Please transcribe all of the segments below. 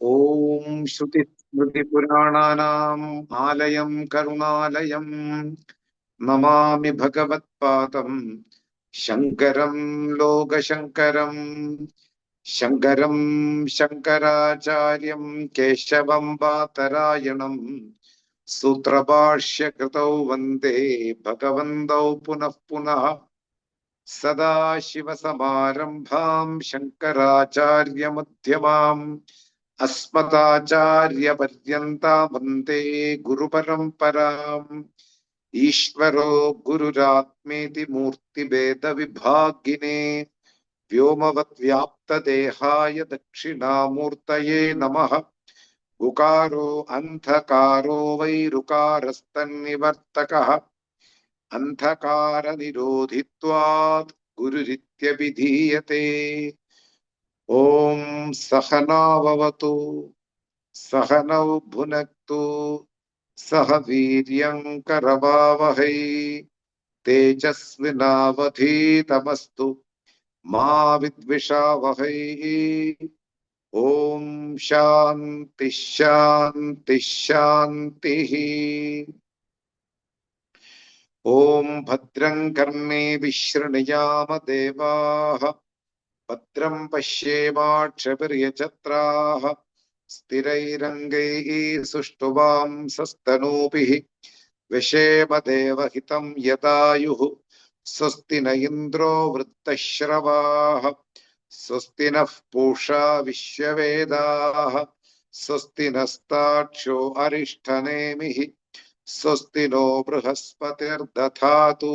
Om Shruti Smriti Purananam Alayam Karunalayam Namami Bhagavat Padam Shankaram Loga Shankaram Shankaram Shankaracharyam Keshavam Vatarayanam Sutrabhashya Kritau Vande Bhagavandau Punah Punah Sada Shiva Samarambham Shankaracharya Madhyamam अस्मदाचार्य पर्यन्ता वन्दे गुरु परम्पराम् ईश्वरो गुरुरात्मेति मूर्तिभेद विभागिने व्योमवद्व्याप्त देहाय दक्षिणामूर्तये नमः उकारो अन्धकारो वैरुकारस्तन्निवर्तकः अन्धकार निरोधित्वात् गुरुरित्यभिधीयते ओम सहनाववतु सहनौ भुनक्तु सह वीर्यं करवावहै तेजस्विनावधीतमस्तु मा विद्विषावहै ओम शांति शांति शांतिः ओम भद्रं कर्णेभिः शृणुयाम देवाः भद्रं पश्येमाक्षभिर्यजत्राः स्थिरैरङ्गैः सुष्ठुवांसस्तनूभिः व्यशेम देवहितं यदायुः स्वस्ति न इन्द्रो वृद्धश्रवाः स्वस्ति नः पूषा विश्ववेदाः स्वस्ति नस्ताक्षो अरिष्ठनेमिः स्वस्ति नो बृहस्पतिर्दधातु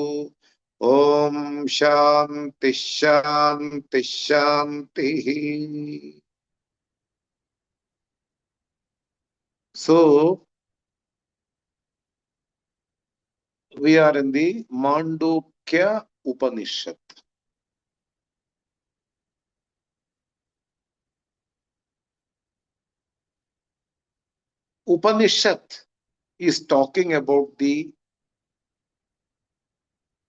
ओम शांति शांति शांति. So we are in the Māṇḍūkya Upaniṣad. Upanishad is talking about the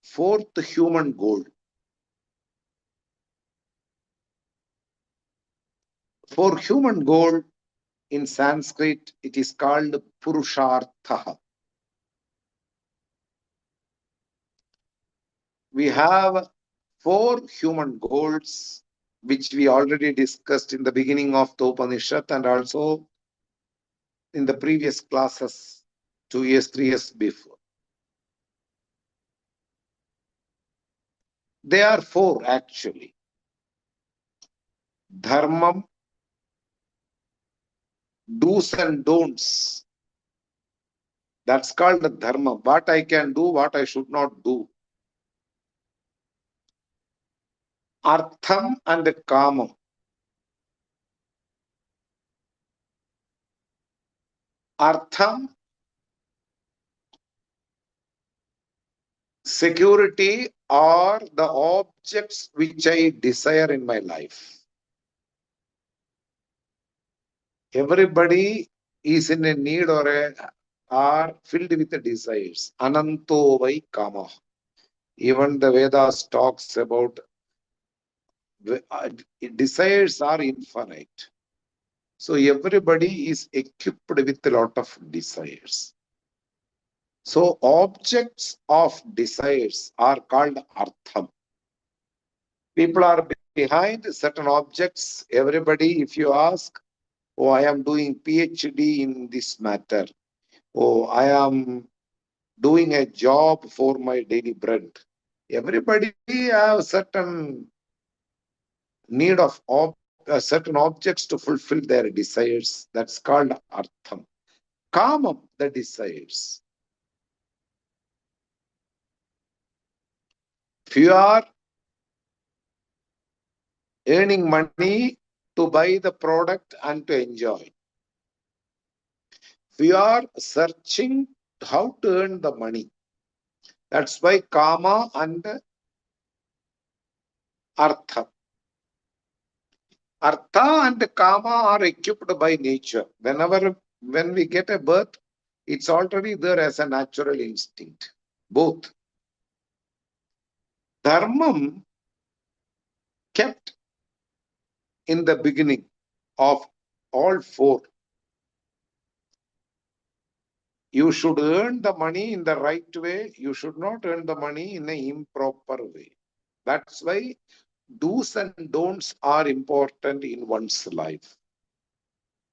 fourth human goal. For human goal in Sanskrit, it is called Purushartha. We have four human goals, which we already discussed in the beginning of the Upanishad and also in the previous classes 2 years, 3 years before. They are four actually. Dharmam, do's and don'ts. That's called the dharma. What I can do, what I should not do. Artham and kamam. Artham, security are the objects which I desire in my life. Everybody is in a need or are filled with the desires. Ananto vai kama. Even the Vedas talks about desires are infinite. So everybody is equipped with a lot of desires. So objects of desires are called artham. People are behind certain objects. Everybody, if you ask, oh, I am doing PhD in this matter. Oh, I am doing a job for my daily bread. Everybody has certain need of certain objects to fulfill their desires. That's called artham. Kamam, the desires. If you are earning money to buy the product and to enjoy, if you are searching how to earn the money, that's why kama and artha. Artha and kama are equipped by nature. When we get a birth, it's already there as a natural instinct. Both. Dharmam kept in the beginning of all four. You should earn the money in the right way. You should not earn the money in an improper way. That's why do's and don'ts are important in one's life.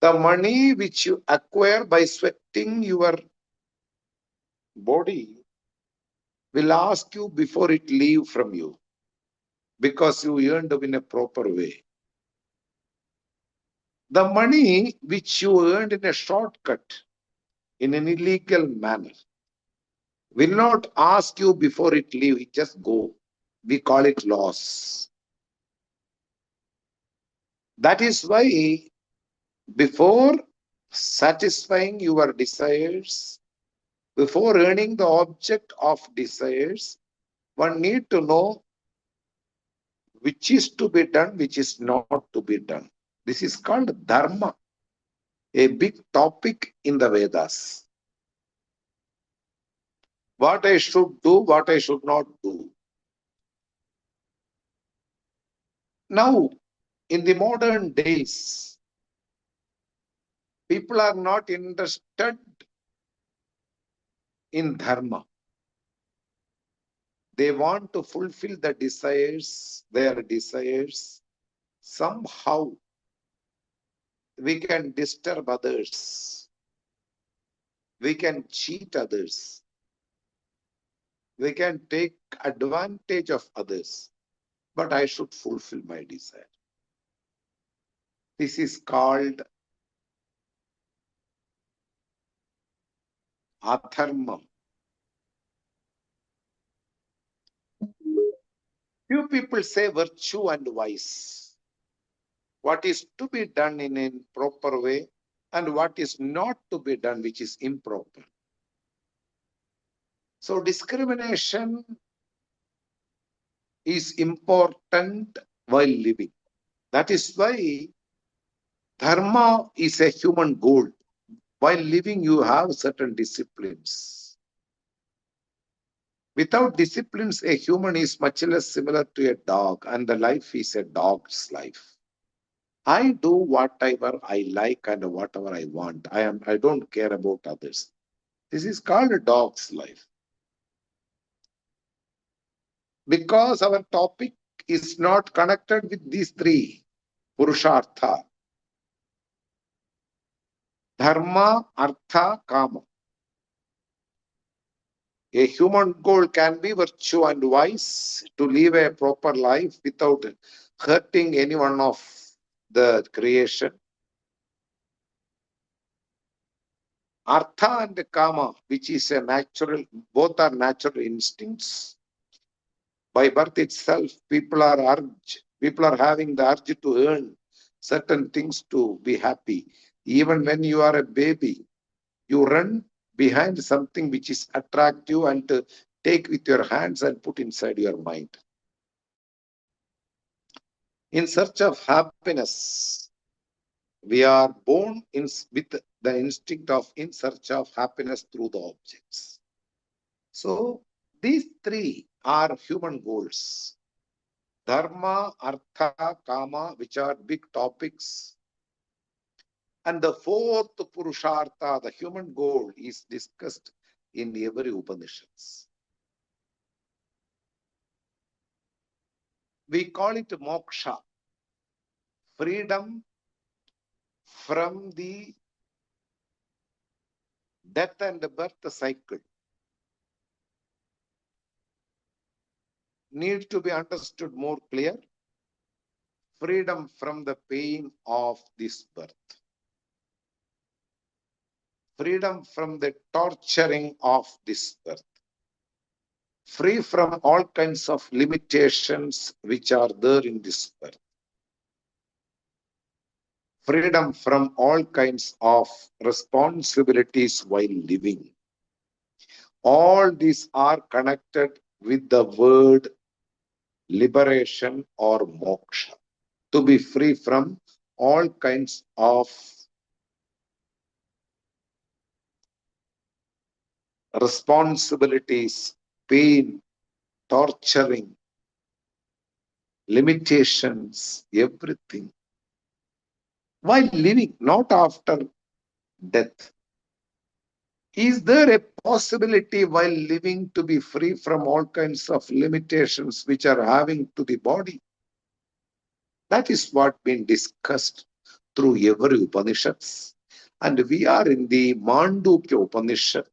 The money which you acquire by sweating your body will ask you before it leave from you, because you earned in a proper way. The money which you earned in a shortcut, in an illegal manner, will not ask you before it leave, it just go. We call it loss. That is why before satisfying your desires, before earning the object of desires, one need to know which is to be done, which is not to be done. This is called dharma, a big topic in the Vedas. What I should do, what I should not do. Now, in the modern days, people are not interested in dharma. They want to fulfill the desires, their desires. Somehow, we can disturb others. We can cheat others. We can take advantage of others. But I should fulfill my desire. This is called adharma. Few people say virtue and vice. What is to be done in a proper way and what is not to be done, which is improper. So discrimination is important while living. That is why dharma is a human goal. While living, you have certain disciplines. Without disciplines, a human is much less similar to a dog, and the life is a dog's life. I do whatever I like and whatever I want. I don't care about others. This is called a dog's life. Because our topic is not connected with these three, Purushartha, Dharma, Artha, Kama. A human goal can be virtue and vice, to live a proper life without hurting any one of the creation. Artha and Kama, which is a natural, both are natural instincts. By birth itself, people are having the urge to earn certain things to be happy. Even when you are a baby, you run behind something which is attractive and take with your hands and put inside your mind. In search of happiness, we are born with the instinct of in search of happiness through the objects. So these three are human goals. Dharma, Artha, Kama, which are big topics. And the fourth Purushartha, the human goal, is discussed in every Upanishads. We call it moksha, freedom from the death and birth cycle. Need to be understood more clear. Freedom from the pain of this birth. Freedom from the torturing of this birth. Free from all kinds of limitations which are there in this birth. Freedom from all kinds of responsibilities while living. All these are connected with the word liberation or moksha. To be free from all kinds of responsibilities, pain, torturing, limitations, everything. while living, not after death. Is there a possibility while living to be free from all kinds of limitations which are having to the body? That is what been discussed through every Upanishads. And we are in the Māṇḍūkya Upanishad.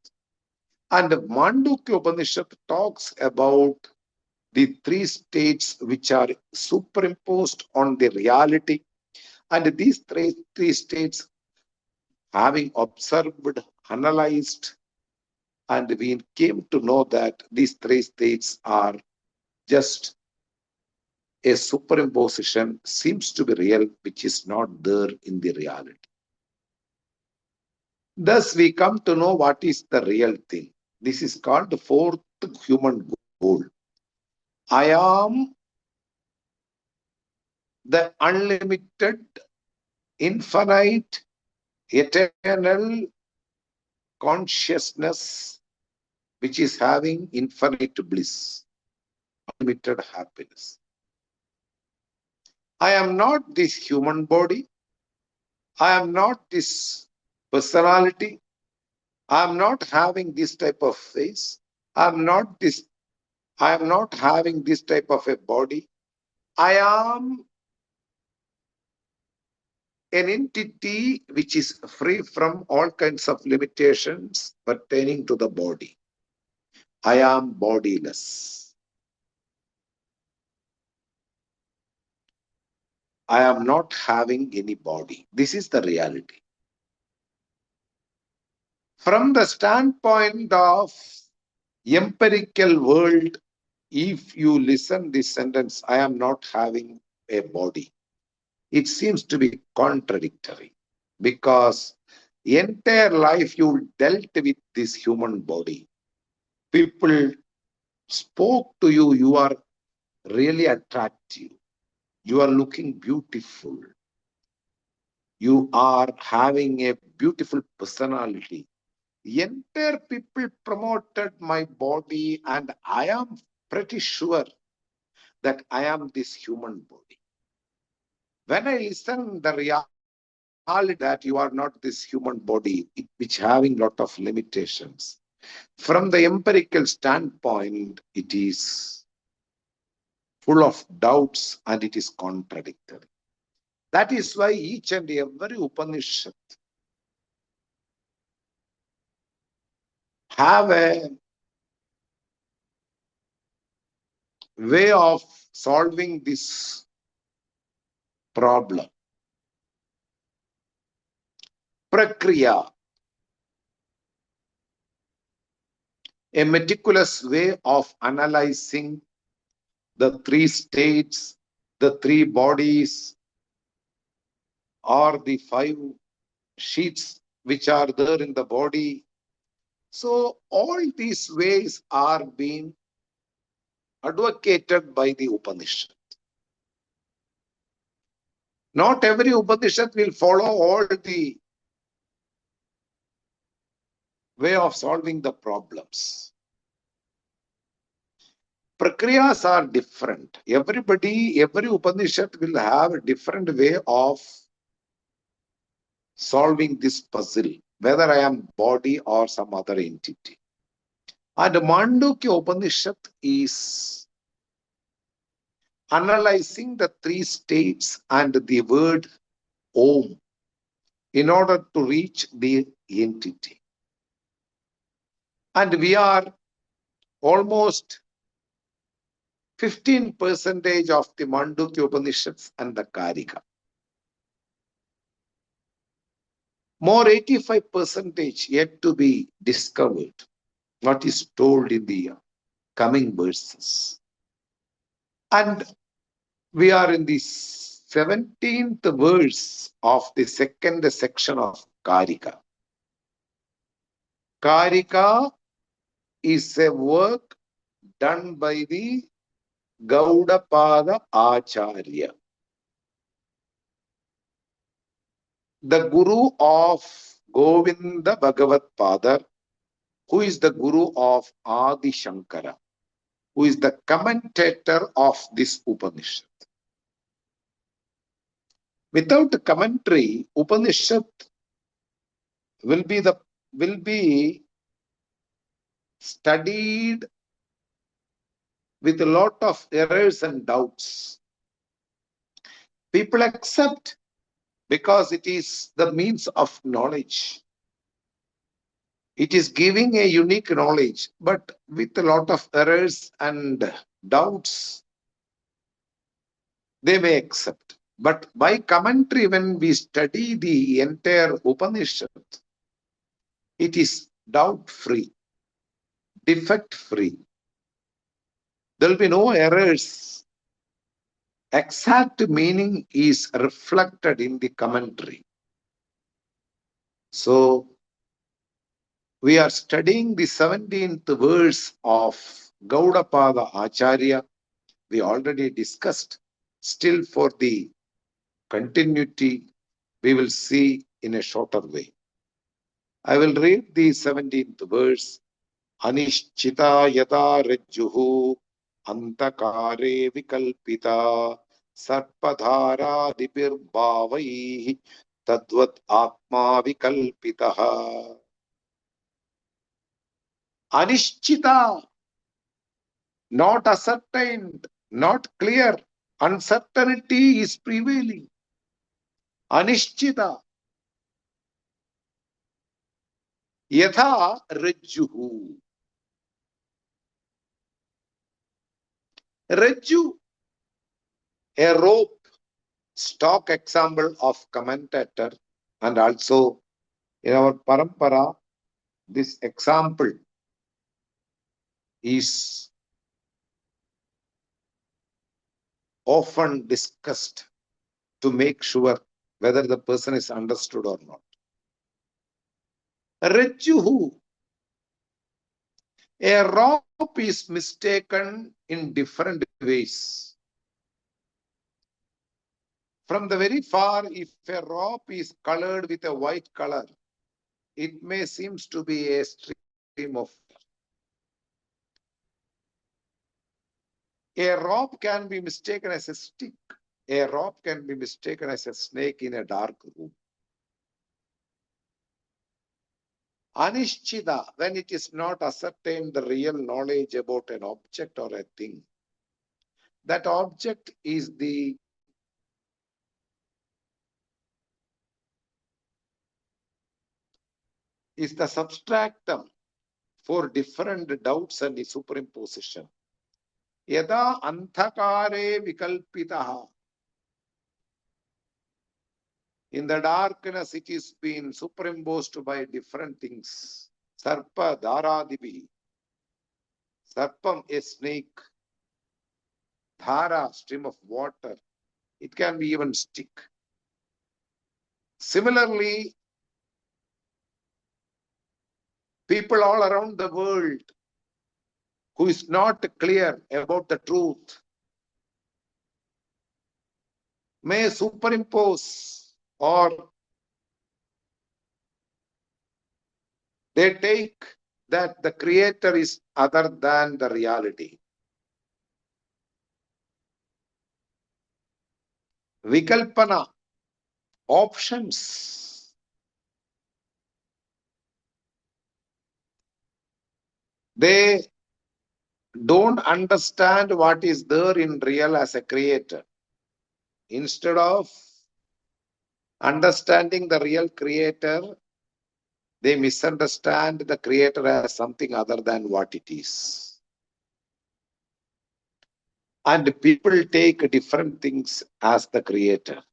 And Māṇḍūkya Upanishad talks about the three states which are superimposed on the reality. And these three states, having observed, analyzed, and we came to know that these three states are just a superimposition, seems to be real, which is not there in the reality. Thus, we come to know what is the real thing. This is called the fourth human goal. I am the unlimited, infinite, eternal consciousness which is having infinite bliss, unlimited happiness. I am not this human body. I am not this personality. I am not having this type of face. I am not having this type of a body. I am an entity which is free from all kinds of limitations pertaining to the body. I am bodiless. I am not having any body. This is the reality. From the standpoint of empirical world, if you listen this sentence, I am not having a body, it seems to be contradictory, because entire life you dealt with this human body. People spoke to you, you are really attractive, you are looking beautiful, you are having a beautiful personality. Entire people promoted my body, and I am pretty sure that I am this human body. When I listen the reality that you are not this human body, which having lot of limitations, from the empirical standpoint, it is full of doubts and it is contradictory. That is why each and every Upanishad have a way of solving this problem. Prakriya, a meticulous way of analyzing the three states, the three bodies, or the five sheets which are there in the body. So all these ways are being advocated by the Upanishad. Not every Upanishad will follow all the way of solving the problems. Prakriyas are different. Every Upanishad will have a different way of solving this puzzle, whether I am body or some other entity. And Māṇḍūkya Upanishad is analyzing the three states and the word Om in order to reach the entity. And we are almost 15% of the Māṇḍūkya Upanishads and the kārikā. More 85% yet to be discovered, what is told in the coming verses. And we are in the 17th verse of the second section of kārikā. Kārikā is a work done by the Gaudapada Acharya, the guru of Govinda Bhagavat Padar, who is the guru of Adi Shankara, who is the commentator of this Upanishad. Without commentary, Upanishad will be studied with a lot of errors and doubts. People accept because it is the means of knowledge. It is giving a unique knowledge, but with a lot of errors and doubts, they may accept. But by commentary, when we study the entire Upanishad, it is doubt-free, defect-free. There will be no errors. Exact meaning is reflected in the commentary. So, we are studying the 17th verse of Gaudapada Acharya. We already discussed. Still, for the continuity, we will see in a shorter way. I will read the 17th verse. Anishchita yada rajjuhu antakare vikalpita sarpadhara dipirbhavaihi tadvat atma vikalpitaha. Anishchita, not ascertained, not clear. Uncertainty is prevailing. Anishchita. Yatha rajjuhu. Rajju, a rope, stock example of commentator, and also in our parampara, this example is often discussed to make sure whether the person is understood or not. Rajjuhu, a rope is mistaken in different ways. From the very far, if a rope is colored with a white color, it may seem to be a stream of. A rope can be mistaken as a stick. A rope can be mistaken as a snake in a dark room. Anishchita, when it is not ascertained the real knowledge about an object or a thing, that object is the substratum for different doubts and superimposition. Yada anthakare vikalpitaha. In the darkness, it is being superimposed by different things. Sarpa dharadibi. Sarpam, a snake. Dhara, stream of water. It can be even stick. Similarly, people all around the world who is not clear about the truth may superimpose or they take that the creator is other than the reality. Vikalpana, options. They don't understand what is there in real as a creator. Instead of understanding the real creator, they misunderstand the creator as something other than what it is. And people take different things as the creator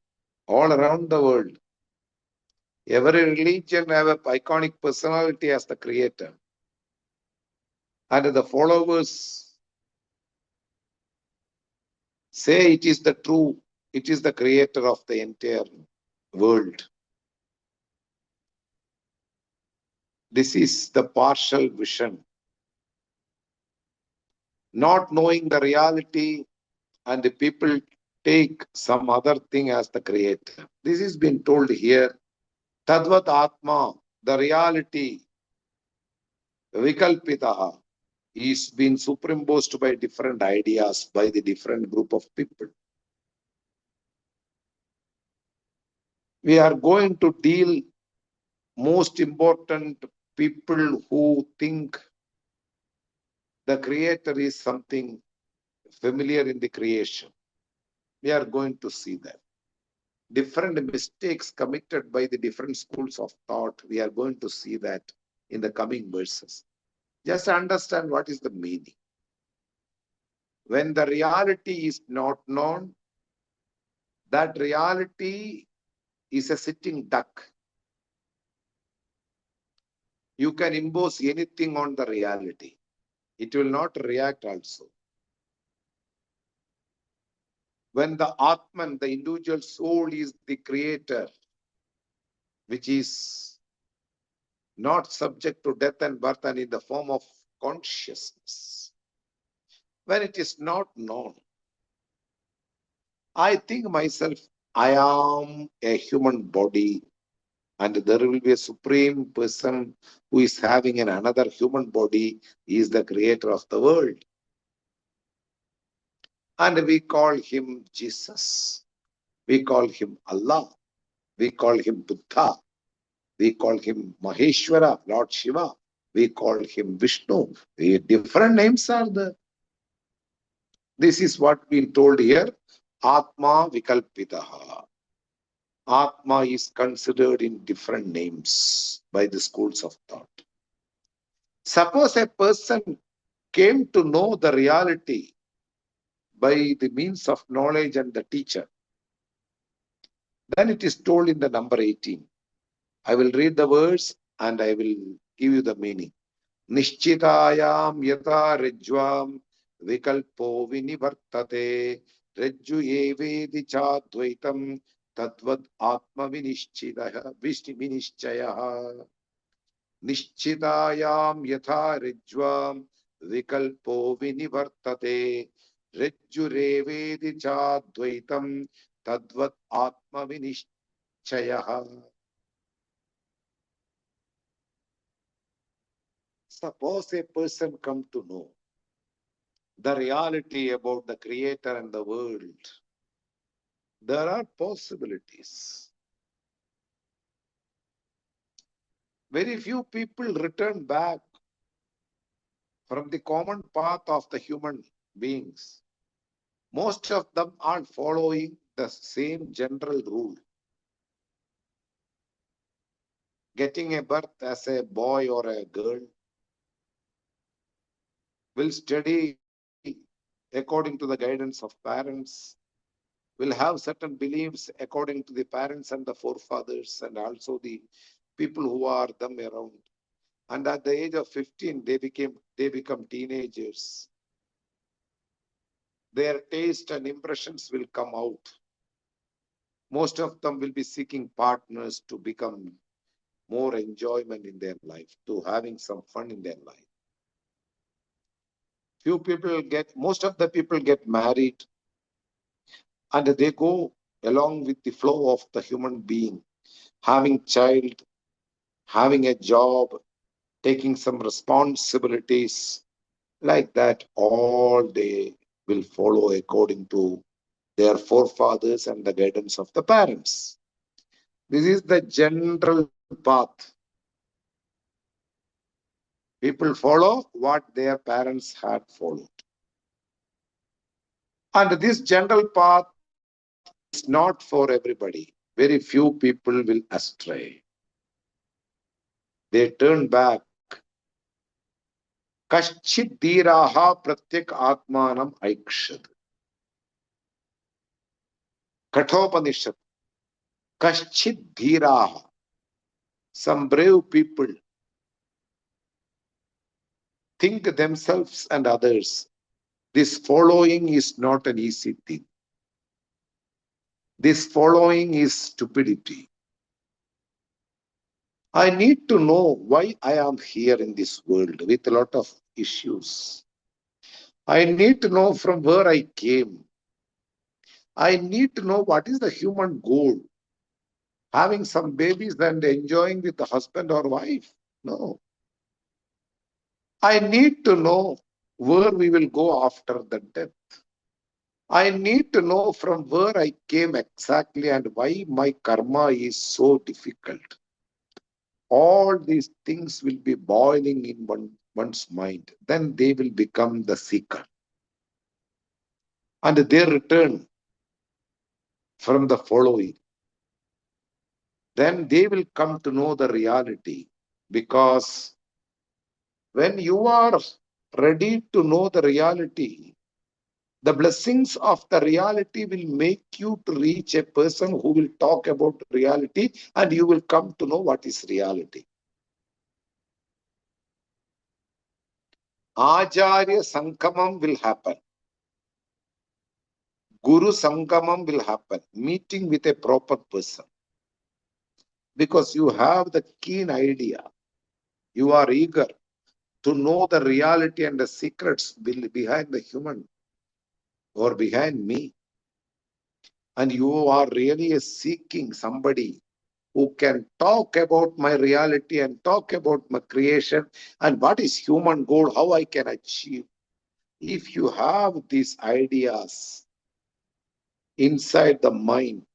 all around the world. Every religion have an iconic personality as the creator. And the followers say it is the true, it is the creator of the entire world. This is the partial vision. Not knowing the reality, and the people take some other thing as the creator. This is being told here. Tadvat Atma, the reality, Vikalpitaha, is being superimposed by different ideas by the different group of people. We are going to deal most important people who think the creator is something familiar in the creation. We are going to see that. Different mistakes committed by the different schools of thought. We are going to see that in the coming verses. Just understand what is the meaning. When the reality is not known, that reality is a sitting duck. You can impose anything on the reality. It will not react also. When the Atman, the individual soul, is the creator, which is not subject to death and birth and in the form of consciousness, when it is not known, I think myself, I am a human body, and there will be a supreme person who is having another human body. He is the creator of the world. And we call him Jesus. We call him Allah. We call him Buddha. We call him Maheshwara, Lord Shiva. We call him Vishnu. Different names are there. This is what we told here. Atma Vikalpitaha. Atma is considered in different names by the schools of thought. Suppose a person came to know the reality by the means of knowledge and the teacher, then it is told in the number 18. I will read the words and I will give you the meaning. Nishchitayam yata rejvam vikalpo vinivartate rejju evedi chadvaitam tadvad atma vinishchitaha vinishchayaha. Nishchitayam yatha rejvam vikalpo vinivartate rejjurevedi chadvaitam tadvat atma vinishchayaha. Suppose a person come to know the reality about the creator and the world, there are possibilities. Very few people return back from the common path of the human beings. Most of them are following the same general rule. Getting a birth as a boy or a girl, will study according to the guidance of parents, will have certain beliefs according to the parents and the forefathers and also the people who are them around. And at the age of 15, they become teenagers. Their taste and impressions will come out. Most of them will be seeking partners to become more enjoyment in their life, to having some fun in their life. Most of the people get married and they go along with the flow of the human being, having child, having a job, taking some responsibilities. Like that, all they will follow according to their forefathers and the guidance of the parents. This is the general path. People follow what their parents had followed. And this general path is not for everybody. Very few people will astray. They turn back. Kaschid dhiraha pratyak atmanam aikshad. Kathopanishad. Kaschid dhiraha. Some brave people think themselves and others. This following is not an easy thing. This following is stupidity. I need to know why I am here in this world with a lot of issues. I need to know from where I came. I need to know what is the human goal. Having some babies and enjoying with the husband or wife? No. I need to know where we will go after the death. I need to know from where I came exactly and why my karma is so difficult. All these things will be boiling in one's mind. Then they will become the seeker. And they return from the following. Then they will come to know the reality. Because when you are ready to know the reality, the blessings of the reality will make you to reach a person who will talk about reality, and you will come to know what is reality. Acharya Sangamam will happen. Guru Sangamam will happen. Meeting with a proper person. Because you have the keen idea. You are eager to know the reality and the secrets behind the human or behind me. And you are really seeking somebody who can talk about my reality and talk about my creation and what is human goal, how I can achieve. If you have these ideas inside the mind,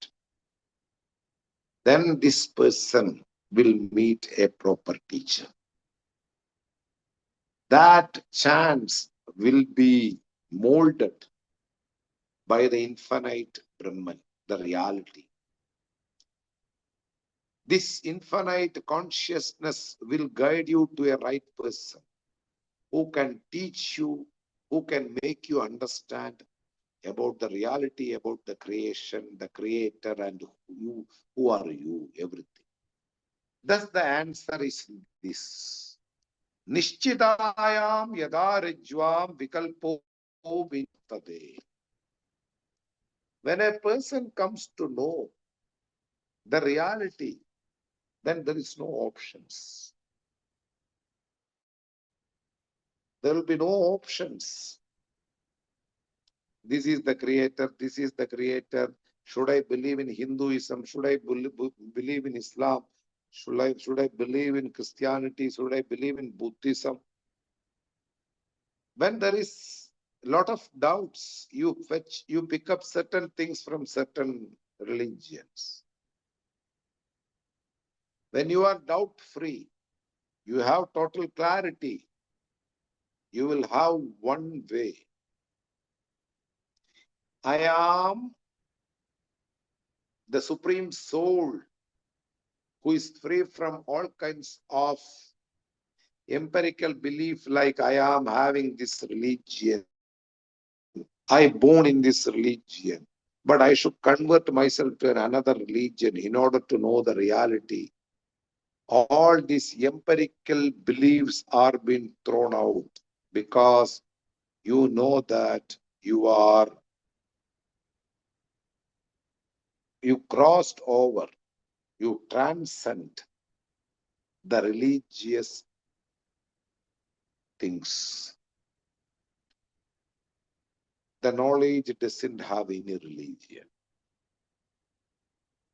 then this person will meet a proper teacher. That chance will be molded by the infinite Brahman, the reality. This infinite consciousness will guide you to a right person who can teach you, who can make you understand about the reality, about the creation, the creator, and who are you, everything. Thus the answer is this. Nishchitayam yadarajvam vikalpo vintade. When a person comes to know the reality, then there is no options. There will be no options. This is the creator, this is the creator. Should I believe in Hinduism? Should I believe in Islam? Should I believe in Christianity? Should I believe in Buddhism? When there is a lot of doubts, you pick up certain things from certain religions. When you are doubt-free, you have total clarity, you will have one way. I am the Supreme Soul who is free from all kinds of empirical belief like I am having this religion. I born in this religion, but I should convert myself to another religion in order to know the reality. All these empirical beliefs are being thrown out because you know that you crossed over, you transcend the religious things. The knowledge doesn't have any religion.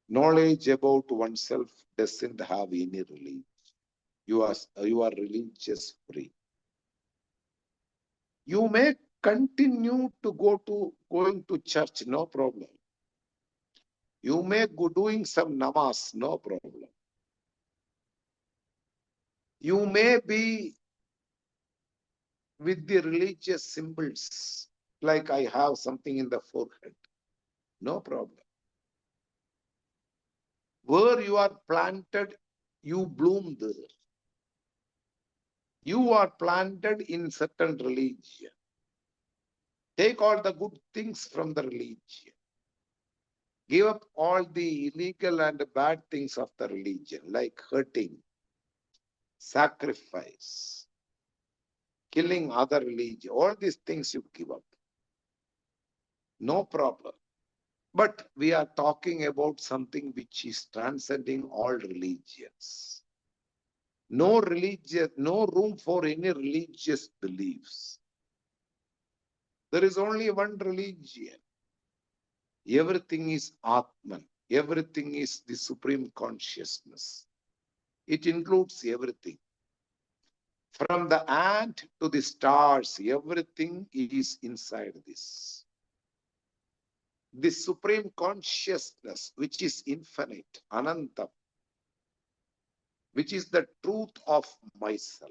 Knowledge about oneself doesn't have any religion. You are religious free. You may continue to going to church, no problem. You may go doing some namas, no problem. You may be with the religious symbols, like I have something in the forehead, no problem. Where you are planted, you bloom there. You are planted in certain religion. Take all the good things from the religion. Give up all the illegal and bad things of the religion, like hurting, sacrifice, killing other religion. All these things you give up. No problem. But we are talking about something which is transcending all religions. No religion, no room for any religious beliefs. There is only one religion. Everything is Atman. Everything is the supreme consciousness. It includes everything. From the ant to the stars, everything is inside this. the supreme consciousness, which is infinite, anantam, which is the truth of myself.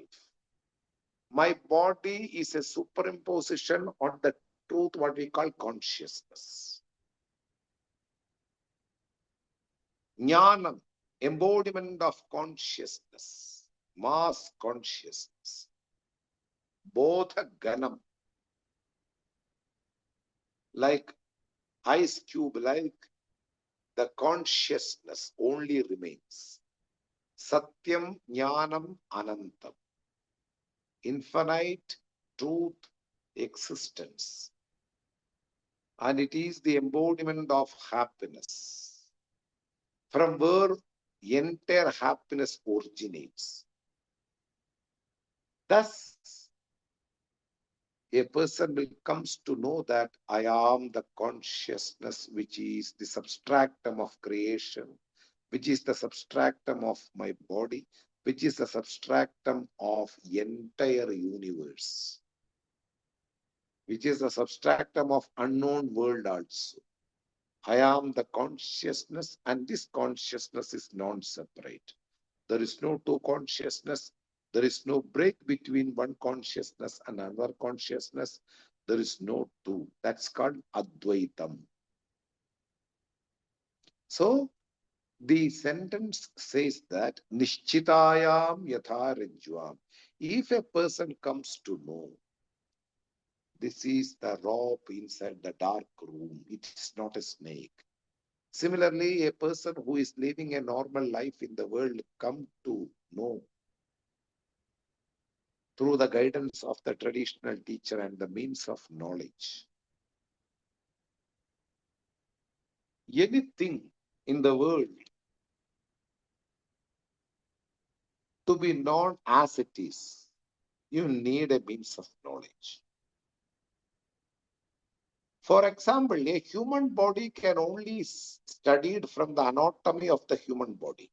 My body is a superimposition on the truth, what we call consciousness. Jnanam, embodiment of consciousness, mass consciousness. Bodha ganam, like ice cube, like the consciousness only remains. Satyam Jnanam Anantam. Infinite truth existence. And it is the embodiment of happiness, from where entire happiness originates. Thus, a person will comes to know that I am the consciousness, which is the substratum of creation, which is the substratum of my body, which is the substratum of entire universe, which is the substratum of unknown world also. I am the consciousness, and this consciousness is non-separate. There is no two consciousness. There is no break between one consciousness and another consciousness. There is no two. That's called Advaitam. So the sentence says that Nishchitayam Yatha Rajvam. If a person comes to know this is the rope inside the dark room, it is not a snake. Similarly, a person who is living a normal life in the world come to know through the guidance of the traditional teacher and the means of knowledge. Anything in the world to be known as it is, you need a means of knowledge. For example, a human body can only be studied from the anatomy of the human body.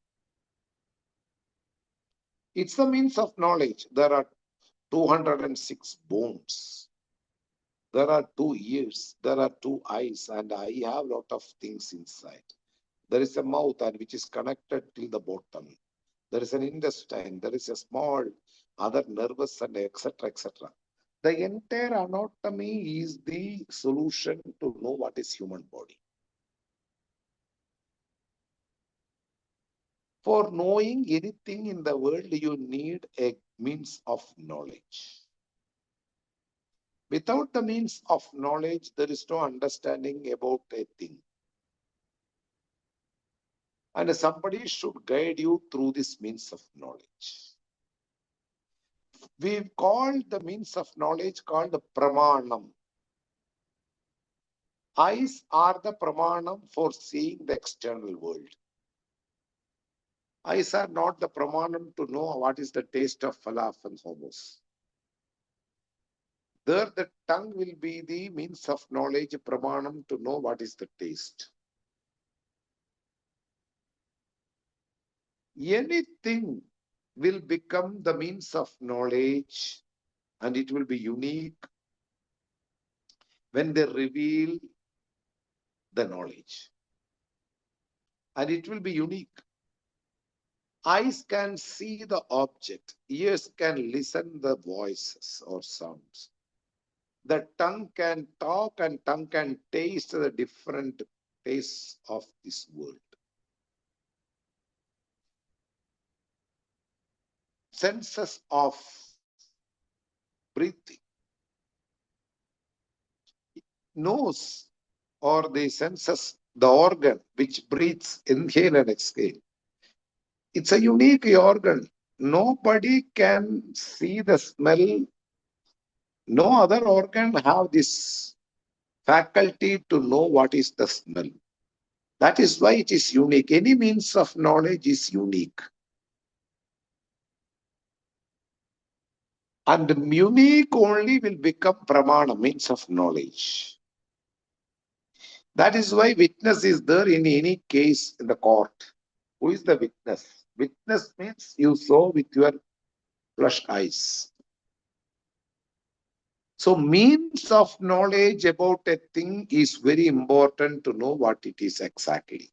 It's the means of knowledge. There are 206 bones. There are 2 ears. There are 2 eyes. And I have a lot of things inside. There is a mouth and which is connected till the bottom. There is an intestine. There is a small other nervous and etc. etc. The entire anatomy is the solution to know what is human body. For knowing anything in the world, you need a means of knowledge. Without the means of knowledge, there is no understanding about a thing. And somebody should guide you through this means of knowledge. We call the means of knowledge called pramanam. Eyes are the pramanam for seeing the external world. Eyes are not the pramanam to know what is the taste of falafel hummus. There the tongue will be the means of knowledge, pramanam, to know what is the taste. Anything will become the means of knowledge and it will be unique when they reveal the knowledge. And it will be unique. Eyes can see the object, ears can listen the voices or sounds. The tongue can talk and tongue can taste the different tastes of this world. Senses of breathing, nose or the senses, the organ which breathes, inhale and exhale. It's a unique organ. Nobody can see the smell. No other organ have this faculty to know what is the smell. That is why it is unique. Any means of knowledge is unique. And unique only will become pramana, means of knowledge. That is why witness is there in any case in the court. Who is the witness? Witness means you saw with your flesh eyes. So means of knowledge about a thing is very important to know what it is exactly.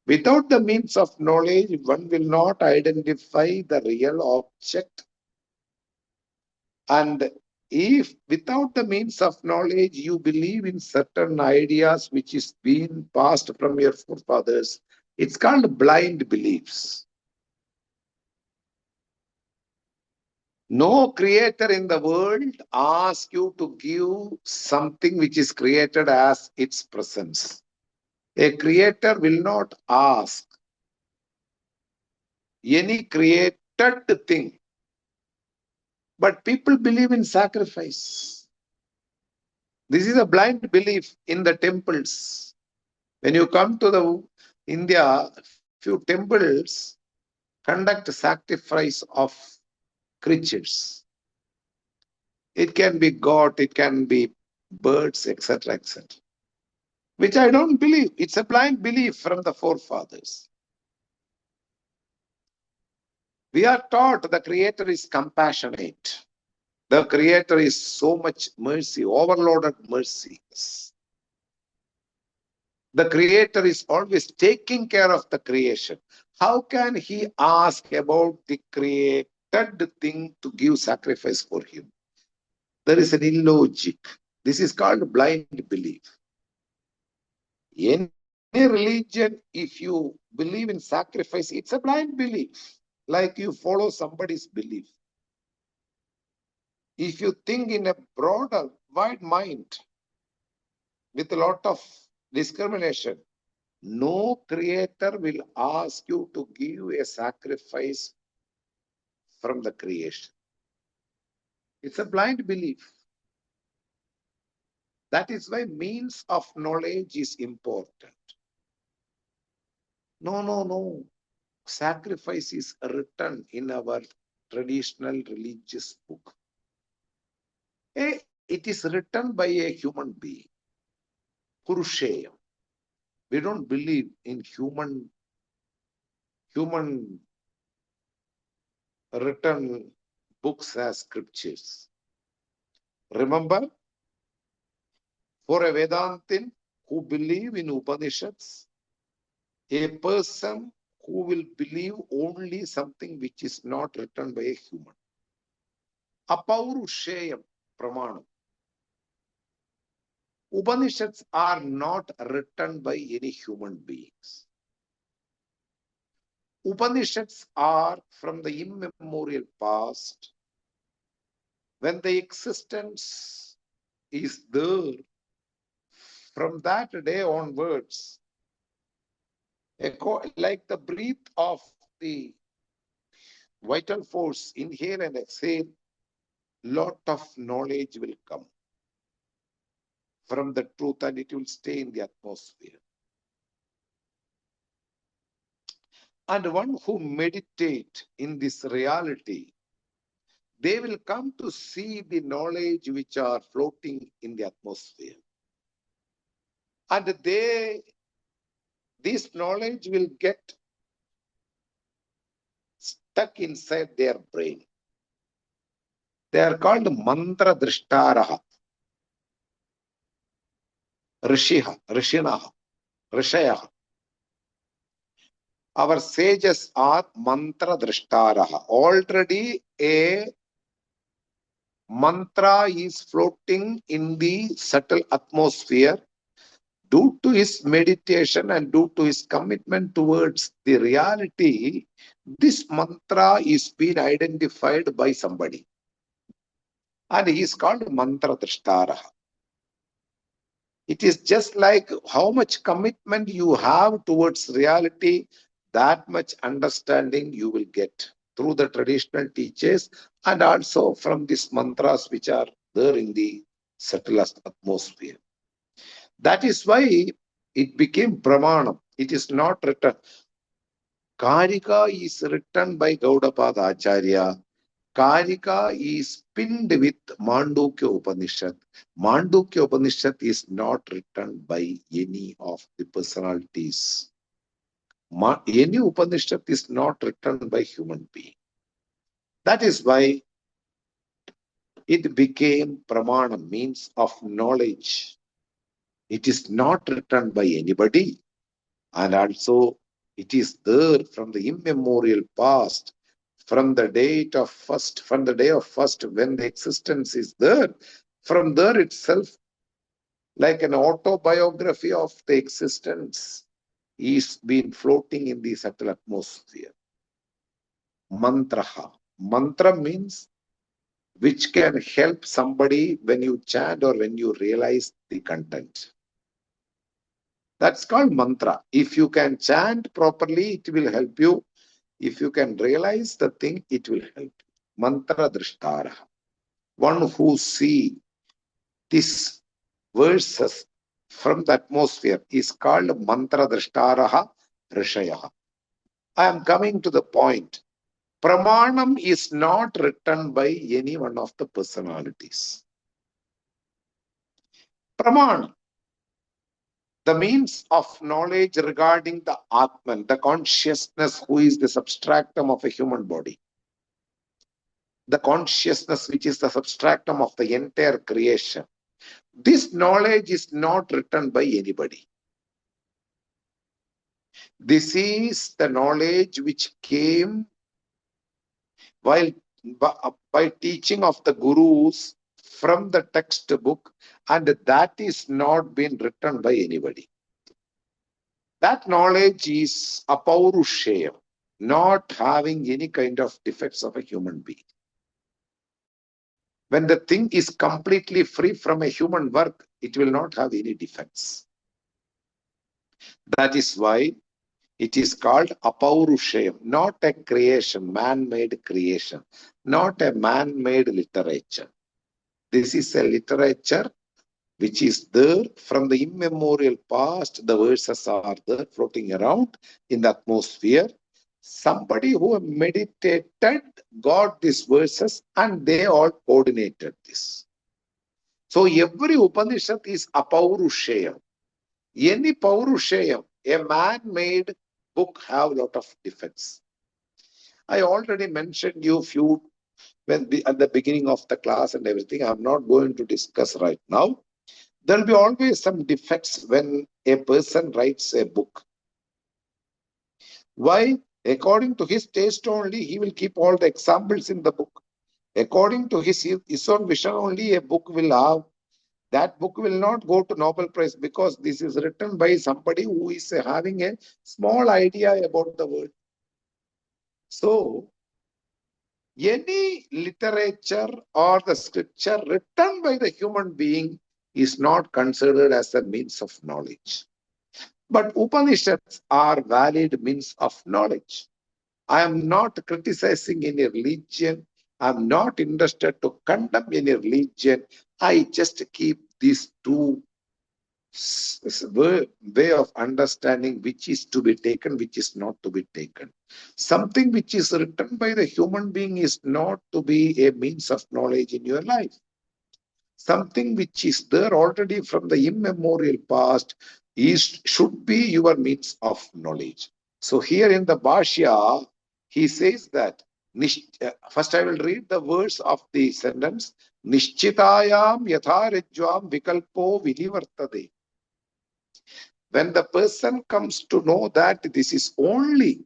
Without the means of knowledge, one will not identify the real object. And if without the means of knowledge, you believe in certain ideas which is being passed from your forefathers, it's called blind beliefs. No creator in the world asks you to give something which is created as its presence. A creator will not ask any created thing. But people believe in sacrifice. This is a blind belief in the temples. When you come to the India, few temples conduct sacrifice of creatures. It can be goat, it can be birds, etc., etc. Which I don't believe. It's a blind belief from the forefathers. We are taught the Creator is compassionate. The Creator is so much mercy, overloaded mercies. The Creator is always taking care of the creation. How can He ask about the created thing to give sacrifice for Him? There is an illogic. This is called blind belief. Any religion, if you believe in sacrifice, it's a blind belief. Like you follow somebody's belief. If you think in a broader, wide mind, with a lot of discrimination, no creator will ask you to give a sacrifice from the creation. It's a blind belief. That is why means of knowledge is important. No. Sacrifice is written in our traditional religious book. It is written by a human being. Purushayam. We don't believe in human written books as scriptures. Remember, for a Vedantin who believe in Upanishads, a person who will believe only something which is not written by a human. Apaurushayam pramanam. Upanishads are not written by any human beings. Upanishads are from the immemorial past, when the existence is there. From that day onwards, like the breath of the vital force, inhale and exhale, lot of knowledge will come from the truth and it will stay in the atmosphere. And one who meditate in this reality, they will come to see the knowledge which are floating in the atmosphere. And this knowledge will get stuck inside their brain. They are called mantra drishtaraha, rishinaha, rishayaha. Our sages are mantra drishtaraha. Already a mantra is floating in the subtle atmosphere. Due to his meditation and due to his commitment towards the reality, this mantra is being identified by somebody. And he is called mantra drishtaraha. It is just like how much commitment you have towards reality, that much understanding you will get through the traditional teachers and also from these mantras which are there in the subtlest atmosphere. That is why it became Pramanam. It is not written. Kārikā is written by Gaudapada Acharya. Kārikā is pinned with Māṇḍūkya Upaniṣad. Māṇḍūkya Upaniṣad is not written by any of the personalities. Any Upanishad is not written by human being. That is why it became Pramanam, means of knowledge. It is not written by anybody, and also it is there from the immemorial past, from the day of first when the existence is there. From there itself, like an autobiography of the existence, is been floating in the subtle atmosphere. Mantraha. Mantra means which can help somebody when you chant or when you realize the content. That's called mantra. If you can chant properly, it will help you. If you can realize the thing, it will help. Mantra drishtara. One who see these verses from the atmosphere is called mantra drishtaraha rishayaha. I am coming to the point. Pramanam is not written by any one of the personalities. Pramanam, the means of knowledge regarding the Atman, the consciousness who is the substratum of a human body, the consciousness which is the substratum of the entire creation. This knowledge is not written by anybody. This is the knowledge which came while by teaching of the gurus from the textbook, and that is not been written by anybody. That knowledge is apaurushaya, not having any kind of defects of a human being. When the thing is completely free from a human work, it will not have any defects. That is why it is called apaurushayam, not a creation, man-made creation, not a man-made literature. This is a literature which is there from the immemorial past. The verses are there floating around in the atmosphere. Somebody who meditated got these verses and they all coordinated this. So every Upanishad is apaurushayam. Any paurushayam, a man-made book, have a lot of defects. I already mentioned you few at the beginning of the class and everything. I'm not going to discuss right now. There will be always some defects when a person writes a book. Why? According to his taste only, he will keep all the examples in the book. According to his own vision only, a book will have. That book will not go to Nobel Prize because this is written by somebody who is having a small idea about the world. So, any literature or the scripture written by the human being is not considered as a means of knowledge. But Upanishads are valid means of knowledge. I am not criticizing any religion. I am not interested to condemn any religion. I just keep these two way of understanding which is to be taken, which is not to be taken. Something which is written by the human being is not to be a means of knowledge in your life. Something which is there already from the immemorial past should be your means of knowledge. So here in the Bhashya, he says that, first I will read the words of the sentence, Nishchitayam yatharajvam vikalpo vinivartade. When the person comes to know that this is only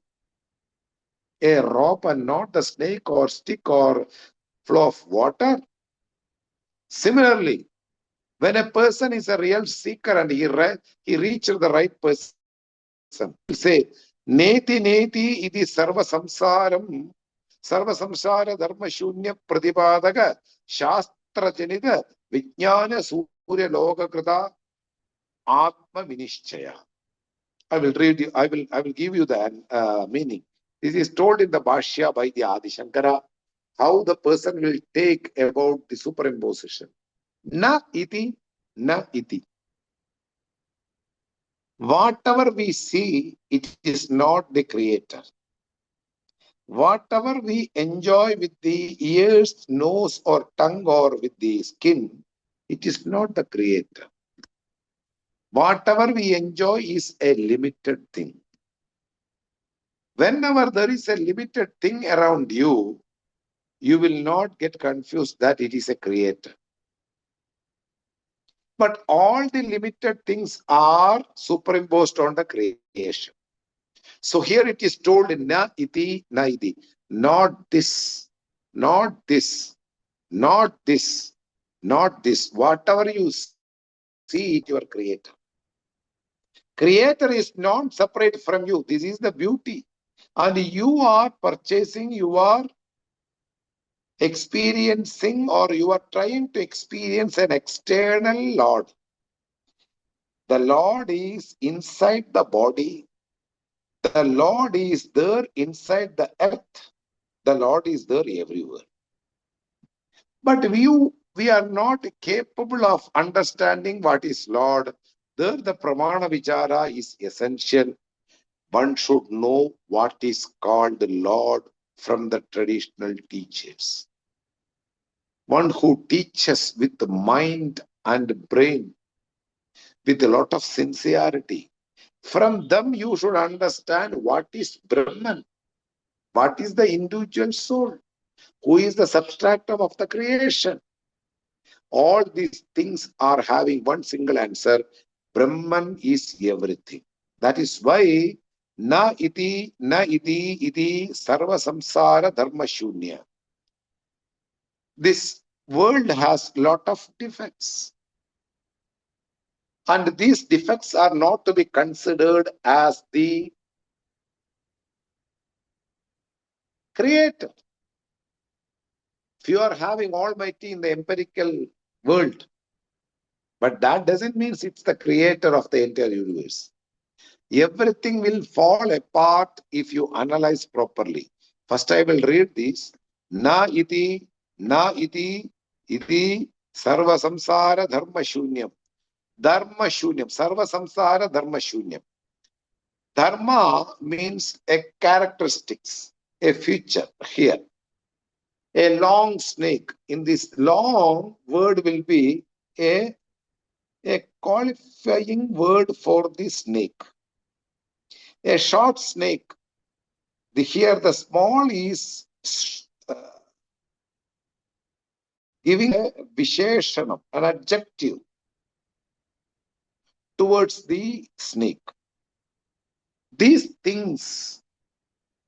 a rope and not the snake or stick or flow of water. Similarly, when a person is a real seeker and he reached the right person, he say, Neti neti iti sarva samsara dharma shunya pratipadaga shastra janita vijnana surya loka krita atma vinishchaya. I will read you, I will give you the meaning. This is told in the Bhashya by the Adi Shankara, how the person will take about the superimposition. Na iti, na iti. Whatever we see, it is not the creator. Whatever we enjoy with the ears, nose, or tongue, or with the skin, it is not the creator. Whatever we enjoy is a limited thing. Whenever there is a limited thing around you, you will not get confused that it is a creator. But all the limited things are superimposed on the creation. So here it is told, na iti, na iti. Not this, not this, not this, not this. Whatever you see, it your creator. Creator is not separate from you. This is the beauty. And you are purchasing, you are experiencing, or you are trying to experience an external Lord. The Lord is inside the body. The Lord is there inside the earth. The Lord is there everywhere. But we are not capable of understanding what is Lord. There the Pramana Vichara is essential. One should know what is called the Lord from the traditional teachers. One who teaches with the mind and brain, with a lot of sincerity. From them you should understand what is Brahman, what is the individual soul, who is the substratum of the creation. All these things are having one single answer. Brahman is everything. That is why na iti sarva samsara dharma shunya. This world has lot of defects. And these defects are not to be considered as the creator. If you are having Almighty in the empirical world, but that doesn't mean it's the creator of the entire universe. Everything will fall apart if you analyze properly. First I will read this. Na iti sarva samsara dharma shunyam. Dharma shunyam. Sarva samsara dharma shunyam. Dharma means a characteristics, a feature here. A long snake. In this long word will be a qualifying word for the snake. A short snake. Here the small is giving a visheshanam, an adjective towards the snake. These things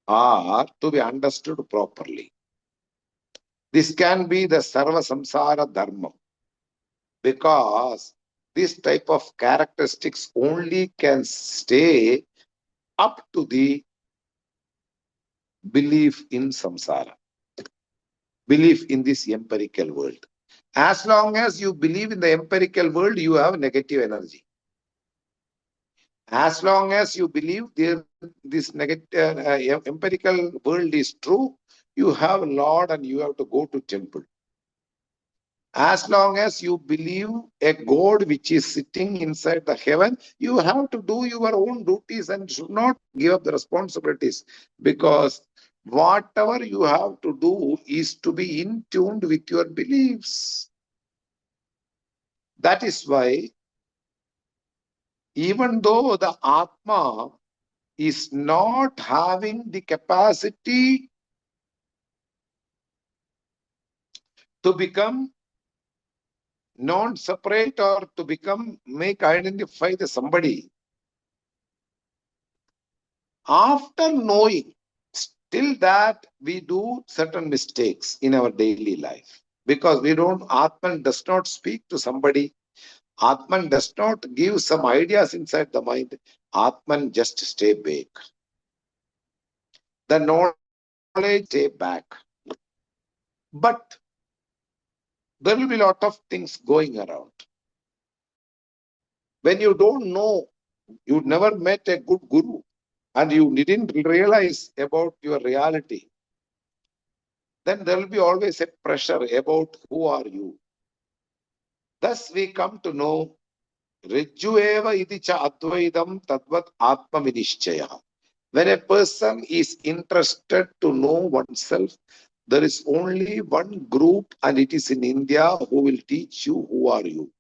are to be understood properly. This can be the sarva samsara dharma, because this type of characteristics only can stay up to the belief in samsara, belief in this empirical world. As long as you believe in the empirical world, you have negative energy. As long as you believe this negative empirical world is true, you have a Lord and you have to go to temple. As long as you believe a God which is sitting inside the heaven, you have to do your own duties and should not give up the responsibilities, because whatever you have to do is to be in tune with your beliefs. That is why, even though the Atma is not having the capacity to become non-separate or to identify the somebody, after knowing, still that we do certain mistakes in our daily life, because Atman does not speak to somebody. Atman does not give some ideas inside the mind. Atman just stay back. The knowledge stay back. But there will be a lot of things going around. When you don't know, you never met a good guru, and you didn't realize about your reality, then there will be always a pressure about who are you. Thus we come to know Rajjueva iti cha advaidam tadvat atma vinishchaya. When a person is interested to know oneself, there is only one group, and it is in India, who will teach you who are you.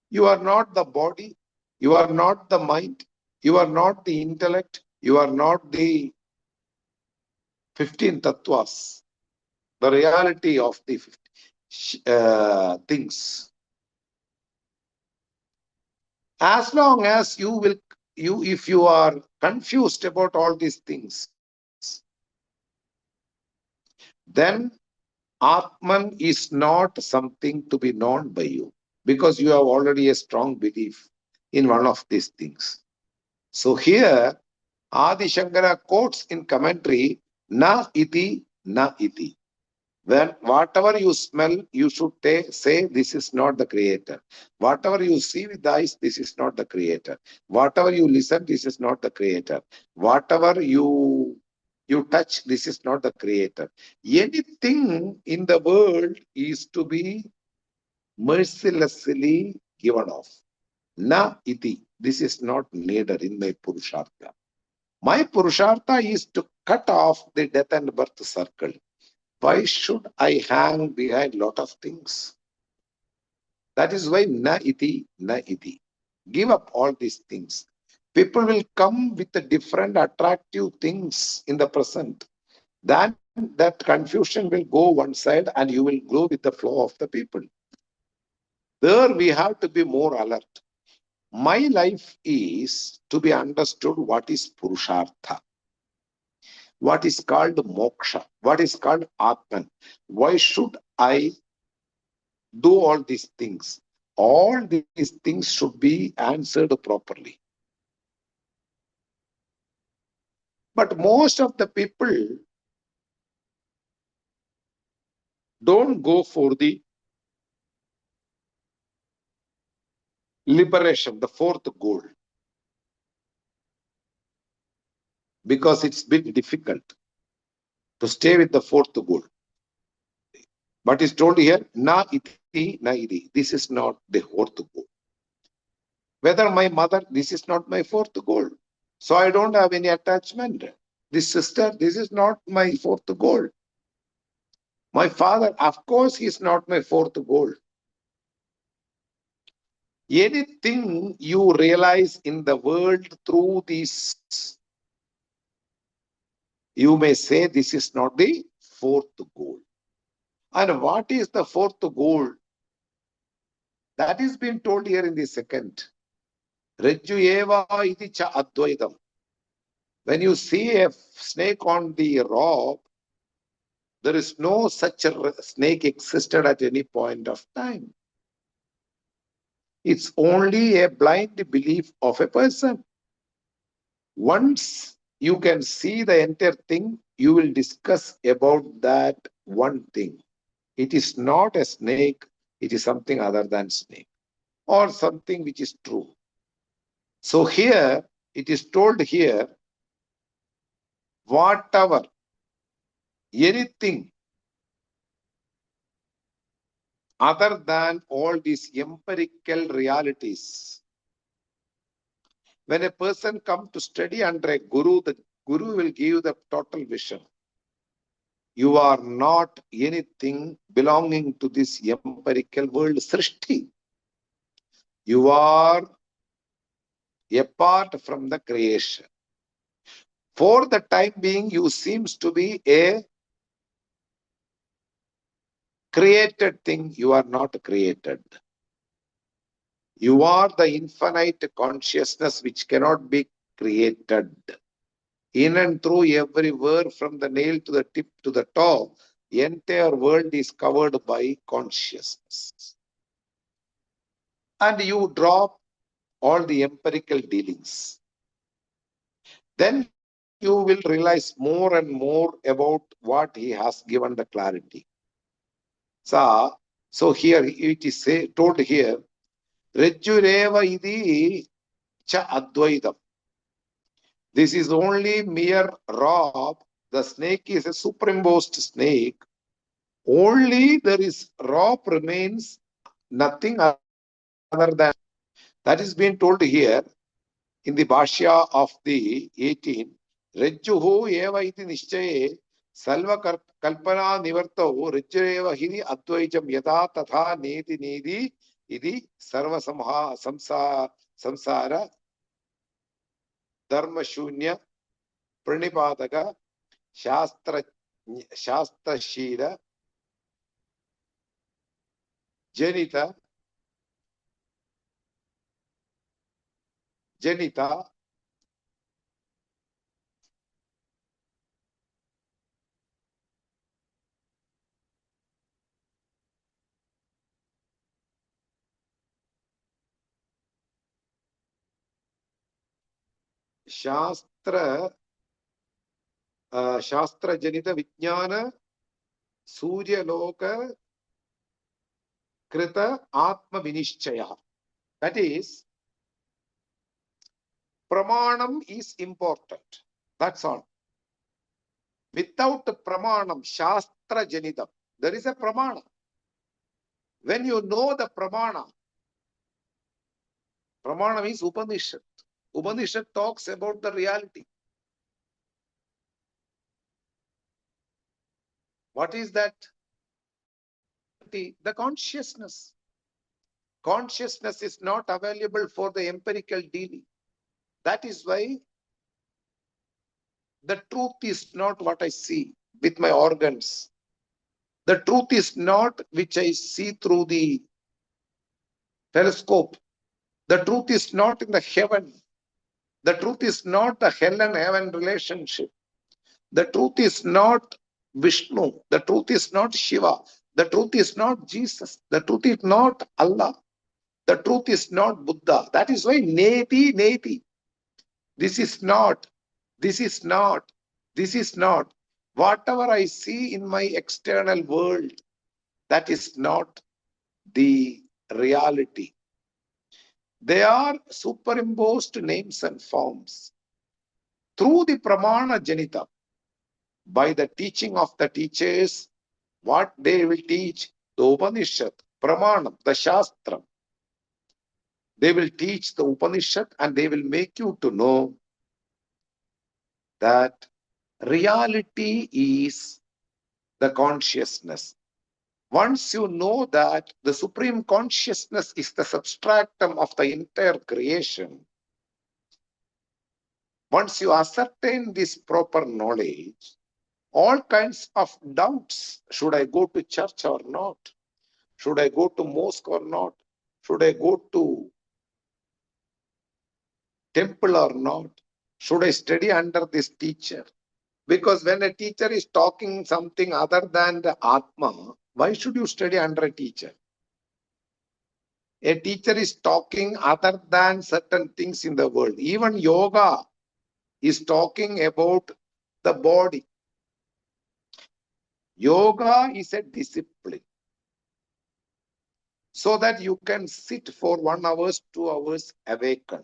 You are not the body, you are not the mind, you are not the intellect, you are not the 15 tattvas, the reality of the things. As long as if you are confused about all these things, then Atman is not something to be known by you, because you have already a strong belief in one of these things. So here, Adi Shankara quotes in commentary, na iti, na iti. When whatever you smell, you should say this is not the creator. Whatever you see with the eyes, this is not the creator. Whatever you listen, this is not the creator. Whatever you touch, this is not the creator. Anything in the world is to be mercilessly given off. Na iti. This is not needed in my Purushartha. My Purushartha is to cut off the death and birth circle. Why should I hang behind lot of things? That is why na iti, na iti. Give up all these things. People will come with the different attractive things in the present. Then that confusion will go one side and you will go with the flow of the people. There we have to be more alert. My life is to be understood what is Purushartha, what is called moksha, what is called Atman. Why should I do all these things? All these things should be answered properly. But most of the people don't go for the liberation, the fourth goal, because it's been difficult to stay with the fourth goal. But it's told here, na iti, na iti. This is not the fourth goal. Whether my mother, this is not my fourth goal. So I don't have any attachment. This sister, this is not my fourth goal. My father, of course, he is not my fourth goal. Anything you realize in the world through this, you may say this is not the fourth goal. And what is the fourth goal? That is being told here in the second. Rajju eva iti cha advaitam. When you see a snake on the rock, there is no such a snake existed at any point of time. It's only a blind belief of a person. Once you can see the entire thing, you will discuss about that one thing. It is not a snake, it is something other than snake, or something which is true. So here, it is told here, whatever, anything other than all these empirical realities. When a person comes to study under a guru, the guru will give the total vision. You are not anything belonging to this empirical world, Srishti. You are apart from the creation. For the time being, you seems to be a created thing. You are not created. You are the infinite consciousness which cannot be created. In and through everywhere, from the nail to the tip to the top, the entire world is covered by consciousness. And you drop all the empirical dealings. Then you will realize more and more about what he has given the clarity. So here it is told here, Rajjureva idi cha advaitam. This is only mere rope. The snake is a superimposed snake. Only there is rope remains, nothing other than. That is being told here in the Bhashya of the 18. Rajjuhu eva iti nishchaye salva kalpana nivartahu rajjureva hini advaitam yada tatha neti nedi iti sarva samsara dharma shunya pranipadaka Shastra Shila Janita Shastra Shastra Janita Vijnana Surya Loka Krita Atma Vinishchaya. That is, Pramanam is important. That's all. Without Pramanam, Shastra Janitam, there is a Pramana. When you know the Pramana, Pramana means Upanishad. Upanishad talks about the reality. What is that? The consciousness. Consciousness is not available for the empirical dealing. That is why the truth is not what I see with my organs. The truth is not which I see through the telescope. The truth is not in the heaven. The truth is not the hell and heaven relationship. The truth is not Vishnu. The truth is not Shiva. The truth is not Jesus. The truth is not Allah. The truth is not Buddha. That is why Neti, Neti. This is not. This is not. This is not. Whatever I see in my external world, that is not the reality. They are superimposed names and forms. Through the Pramana Janita, by the teaching of the teachers, what they will teach, the Upanishad, Pramanam, the Shastra. They will teach the Upanishad and they will make you to know that reality is the consciousness. Once you know that the Supreme Consciousness is the substratum of the entire creation, once you ascertain this proper knowledge, all kinds of doubts, should I go to church or not? Should I go to mosque or not? Should I go to temple or not? Should I study under this teacher? Because when a teacher is talking something other than the Atma, why should you study under a teacher? A teacher is talking other than certain things in the world. Even yoga is talking about the body. Yoga is a discipline. So that you can sit for 1 hour, 2 hours awakened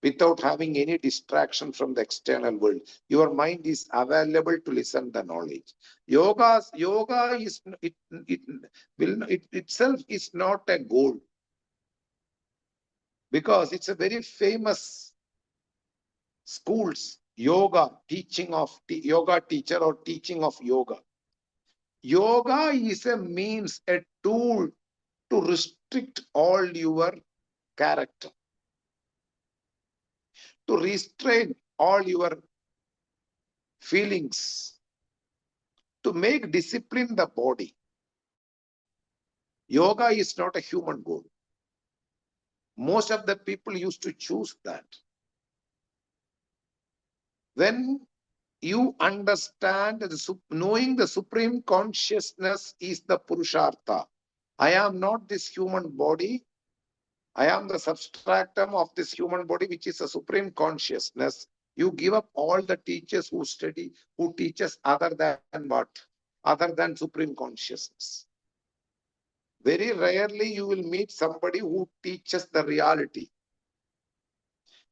without having any distraction from the external world. Your mind is available to listen the knowledge. Yoga is itself is not a goal, because it's a very famous schools, yoga, teaching of yoga teacher or teaching of yoga. Yoga is a means, a tool to restrict all your character, to restrain all your feelings, to make discipline the body. Yoga is not a human goal. Most of the people used to choose that. When you understand that knowing the Supreme Consciousness is the Purushartha. I am not this human body. I am the substratum of this human body, which is a Supreme Consciousness. You give up all the teachers who study, who teach us other than what? Other than Supreme Consciousness. Very rarely you will meet somebody who teaches the reality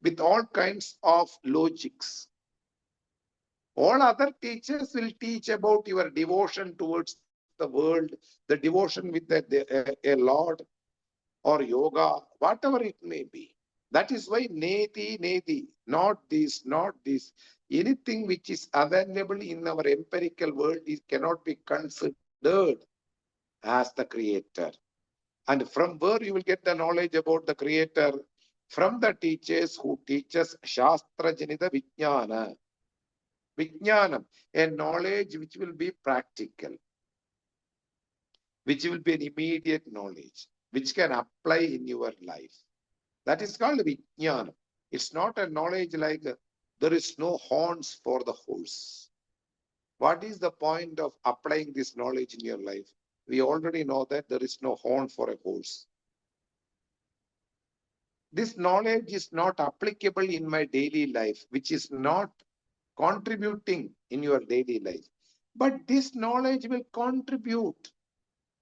with all kinds of logics. All other teachers will teach about your devotion towards the world, the devotion with a Lord or yoga, whatever it may be. That is why neti, neti, not this, not this. Anything which is available in our empirical world cannot be considered as the creator. And from where you will get the knowledge about the creator? From the teachers who teach us Shastra Janita Vijnana. Vijnanam, a knowledge which will be practical, which will be an immediate knowledge, which can apply in your life. That is called Vijnanam. It's not a knowledge like there is no horns for the horse. What is the point of applying this knowledge in your life? We already know that there is no horn for a horse. This knowledge is not applicable in my daily life, which is not contributing in your daily life. But this knowledge will contribute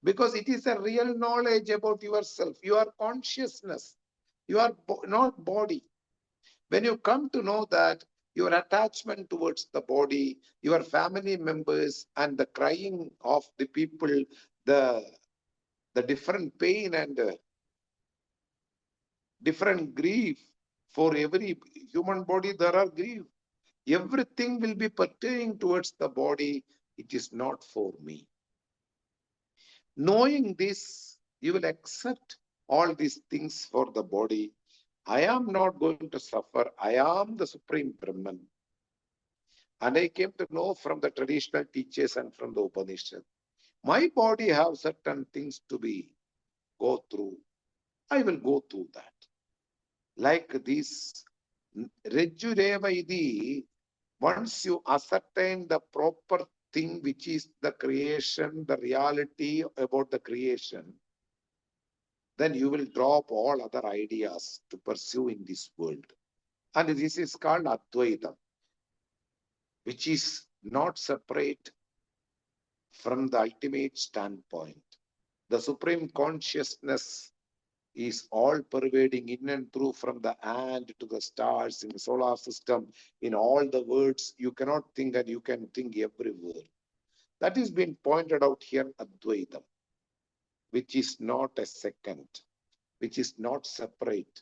because it is a real knowledge about yourself, your consciousness. You are not body. When you come to know that your attachment towards the body, your family members, and the crying of the people, the different pain and different grief, for every human body, there are grief. Everything will be pertaining towards the body. It is not for me. Knowing this, you will accept all these things for the body. I am not going to suffer. I am the Supreme Brahman. And I came to know from the traditional teachers and from the Upanishad. My body have certain things to be go through. I will go through that. Like this, Rejureva Idi, once you ascertain the proper thing which is the creation, the reality about the creation, then you will drop all other ideas to pursue in this world. And this is called Advaita, which is not separate from the ultimate standpoint. The supreme consciousness is all pervading in and through from the ant to the stars in the solar system, in all the words. You cannot think and you can think every word. That is being pointed out here, Advaitam, which is not a second, which is not separate.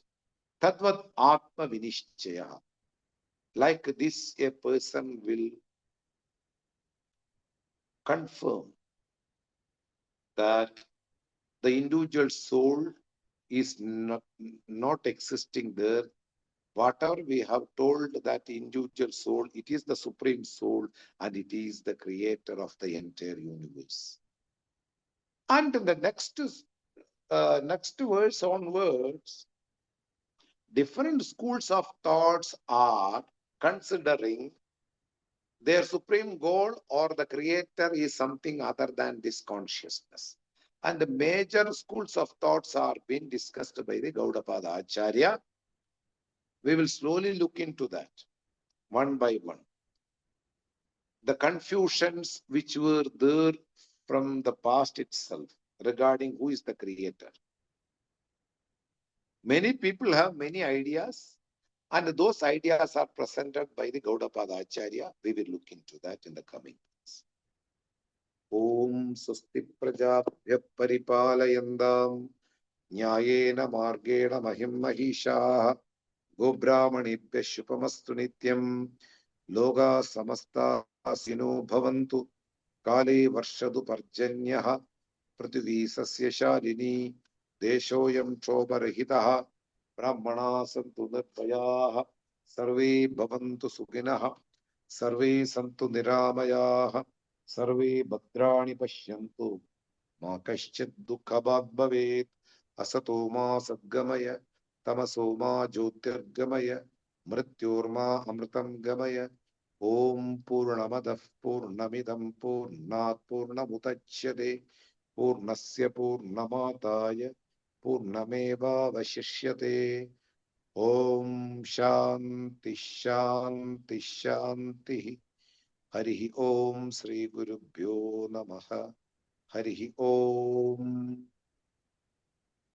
Tadvat Atma Vinishchaya. Like this, a person will confirm that the individual soul is not existing there. Whatever we have told that individual soul, it is the supreme soul and it is the creator of the entire universe. And in the next verse onwards, different schools of thoughts are considering their supreme goal or the creator is something other than this consciousness. And the major schools of thoughts are being discussed by the Gaudapada Acharya. We will slowly look into that one by one. The confusions which were there from the past itself regarding who is the creator. Many people have many ideas, and those ideas are presented by the Gaudapada Acharya. We will look into that in the coming days. Om Swasti Prajabhya Paripalayandam Nyayena Margena Mahim Mahisha Gobrahmanibhya Shupamastu Nityam Loga Samasta Sino Bhavantu Kale Varshadu Parjanyah Prithvi Sasya Shalini Deshoyam Chobarahitaha Brahmana Santu Nirvayaha Sarve Bhavantu Sukhinah Sarve Santu Niramayah Sarve Bhadrani Pashyantu Ma Kaschid Dukhabhag Bhavet Asato Ma Sadgamaya Tamaso Ma Jyotirgamaya Mrityorma Amritam Gamaya Om Purnamadah Purnamidam Purnat Purnamudachyate Purnasya Purnamataya Purnameva Vashishyate Om Shanti Shanti Shanti Harihi Om Sri Gurubhyo Namaha Harihi Om